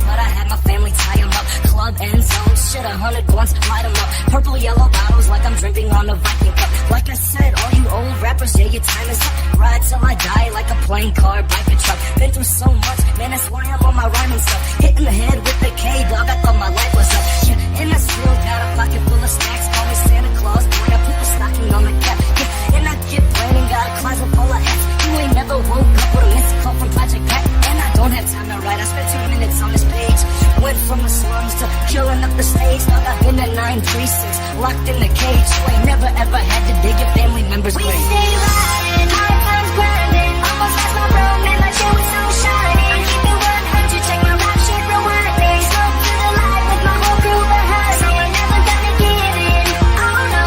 but I had my family tie 'em up. Club and zone, shit, 100 blunts, light 'em up. Purple, yellow bottles like I'm drinking on a Viking cup. Like I said, all you old rappers, yeah, your time is up. Ride till I die like a plane, car, bike, and truck. Been through so much, man, that's why I'm on my rhyming stuff. Hitting the head with the K, dog, I thought my life was up. Yeah, and I still got a pocket full of stacks. Call me Santa Claus, boy, I put the stocking on the cap. Yeah, and I get brain and got a closet full of hats. You ain't never woke up with a missed call from Project Pat. And I don't have time to write, I spent 2 minutes on this page. Went from the slums to killing up the stage. Dog, I've been to 9 precincts, locked in the cage. You ain't never ever had to dig your family members' We grave. stay riding, hard times grinding. Almost lost my road, man, my shit was so shiny. I'm keeping 100, check my rap shit, rewinding. Smoke to the light with my whole crew behind me. I'm never gonna give in, oh no.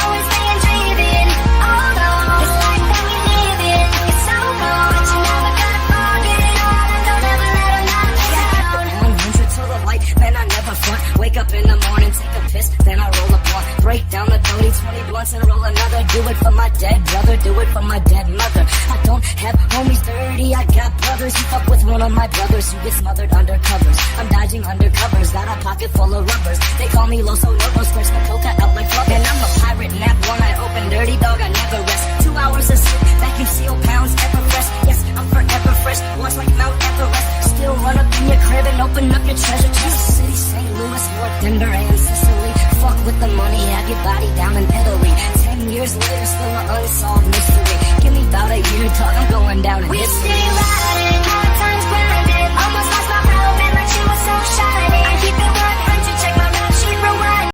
Always staying driven, oh no. This life that we live in, it's so cold. But you never gotta forget it all, and don't ever let them knock me down. 100 to the light, man, I never front. Wake up in the morning, take a piss, then I roll a blunt. Break down the doty, 20 blunts and roll another. Do it for my dead brother, do it for my dead mother. I don't have homies dirty, I got brothers. You fuck with one of my brothers, you get smothered under covers. I'm dodging undercovers, got a pocket full of rubbers. They call me Loso Lobo, scratch the coca out like club. And I'm a pirate, nap one eye open, dirty dog, I never rest. 2 hours of sleep, vacuum seal pounds, ever fresh. Yes, I'm forever fresh, watch like Mount Everest. Still run up in your crib and open up your treasure chest. City, St. Louis, Fort Denver, and Sicily. Fuck with the money, have your body down in Italy. 10 years later, still an unsolved mystery.